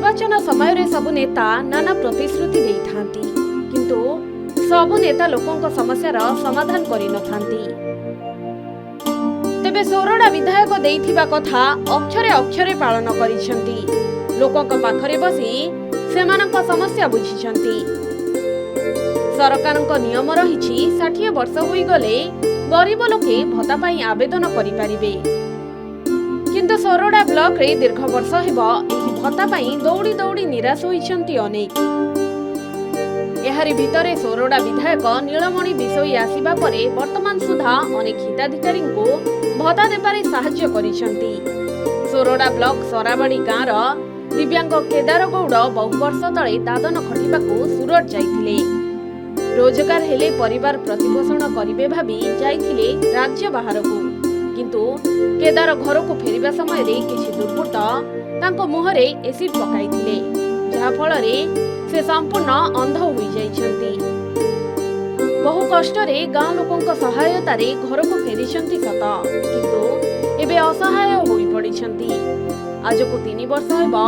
निर्वाचन समय रे सबु नेता नाना प्रतिश्रुति देइथांती किंतु सबु नेता लोकंक समस्यार समाधान करि नथांती। तेबे सोरडा विधायक देइथिबा कथा अक्षरे अक्षरे पालन करिसेंती। लोकंक पाखरे बसी सेमानंक समस्या बुझिसेंती। सरकारंक नियम रहिछि 60 वर्ष होई गले गरीब लोके भत्ता पाई आवेदन करि पारिबे किंतु सोरडा ब्लॉक रे दीर्घ वर्ष हेबो एही भत्ता पाई दौड़ी दौड़ी निराश होइछंती अनेक। एहारी भितरे सोरडा विधायक नीलमणि विषय आसिबा परे वर्तमान सुधा अनेक हिताधिकारी को भत्ता देबारे साहाय्य करिसेंती। सोरडा ब्लॉक सराबाड़ी गाँर दिव्यांग केदार गौड़ बहु वर्ष तले दादन खटिबाकू सुरत जाइथिले। रोजगार हेले परिवार प्रतिपोषण करिबे भाबी जाइथिले राज्य बाहरकू किंतु केदार घर को फेरिबा समय रे किछि दुर्बृत्त तांको मुहरे एसिड पकाइथिले जहा फल रे से संपूर्ण अंध होई जाइछंती। बहु कष्ट रे गाँ लोकंक सहायता रे घर को फेरिछंती सत किंतु एबे असहाय होई पड़िछंती। आज को 3 वर्ष हेबो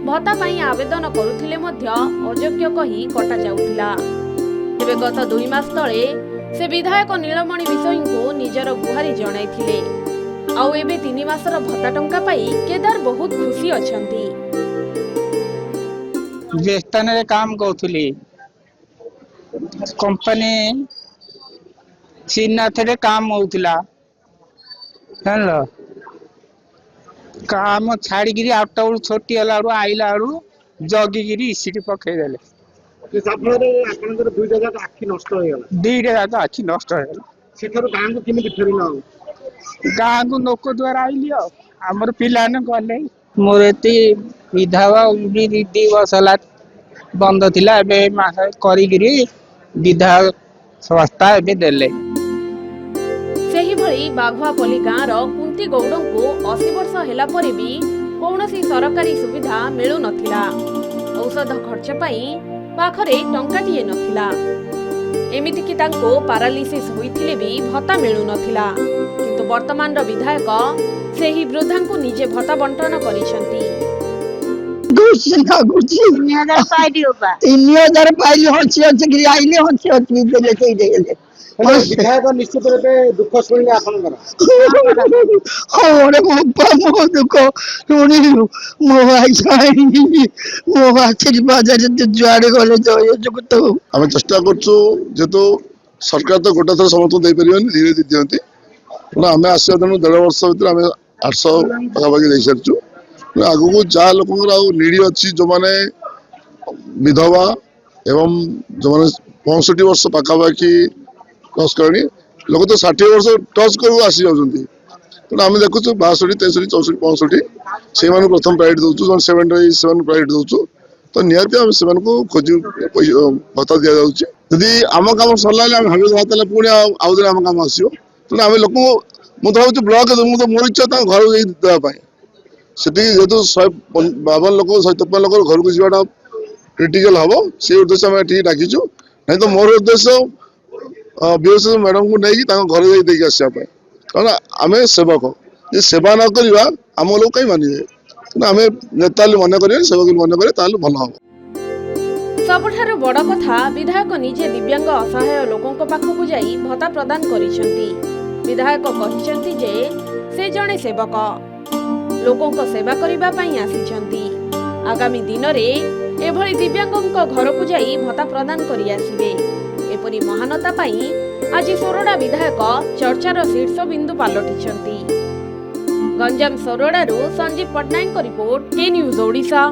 भत्ता पाई आवेदन करुथिले मध्य अयोग्य कही कटा जाउथिला। एबे गत 2 मास तळे से विधायक नीलमणि विषय को निजर गुहारी जणाइथिले आउ एबे 3 मासर भत्ता टंका पाई केदार बहुत खुशी अछंती। जे स्थान रे काम करथुली कंपनी श्रीनाथ रे काम होउथिला जानलो काम छाड़ी गिरी आउटा छोटी हला आइला जगी सीटी पकई देले आखि नष्ट आखि नष्ट गाँ को लोक द्वारा आइली आमर पिला गले मोर एति विधवा 2 वर्ष है बंद थिला एबे मास करी विधा संस्था एबे देले। सेही भली बाघुआपल्ली गाँर कुंती गौड़ को 80 वर्ष हेला परे भी कौनसी सरकारी सुविधा मिलु नथिला। औषध खर्च पाई पाखरे टंकाटिए नथिला। एमिति कि तांको पारालिसिस होइथिले भी भत्ता मिलु नथिला किंतु वर्तमान रो विधायक सेही वृद्धांकु निजे भत्ता बंटन करिसेंती। 3000 पाइली हंसी आइले हंसी देले विधायक निश्चित रूपे दुख शुणी आपनकर हमरे मो दुख शुणी मो आशीर्वाद जुआड़े गले तो आम चेष्टा करछु जेतु सरकार तो गोटे थर समर्थन दे परिबन धीरे धीरे दियंती आम आसिया दिन 1.5 वर्ष भीतर आम 800 पाखापाखि दे सारछु आगु को जा लोक नीड अच्छी जो माने विधवा एवं जो माने 65 वर्ष पाखापाखि क्रॉस करनी लोक तो 60 वर्ष टच कर आसी जाउछंती तो आम देखु 62 63 64 65 से प्रथम प्रायोरिटी दउछु 70 से प्रायोरिटी दउछु तो निहाती आम से खोजी भत्ता दि जाउछि यदि आम काम सरला आम भाभी भत्ता पुणी आउ दिन आम काम आसो तो आम लोक मुझे भावुँ ब्लॉक मुझे मोर इच्छा घर देवाई जेहतु 152 लोक 153 लोक घर को जावाटा क्रिटिकल हम से उद्देश्य आम ये डाकिचु नहीं तो मोर उद्देश्य बीएस मैडम को नहीं घर देके आसापी कारण आम सेवक ये सेवा न करवा आम लोग कहीं मानिबे आम नेता मन कर सेवक मन करे भल हम। सबठारु बड़ कथा विधायक निजे दिव्यांग असहाय लोकंक पाखकु जाई भत्ता प्रदान करिसेंती। विधायक कहिसेंती जे से जणे सेवक लोकंक सेवा करिबा पई आसिसेंती। आगामी दिन रे एभली दिव्यांगंक घर को जाई भत्ता प्रदान करि आसिबे। एपरि महानता पाई आज सोरडा विधायक चर्चार शीर्ष बिंदु पालटिछंती। गंजाम सोरडारू संजीव पटनायक रिपोर्ट के न्यूज ओडिशा।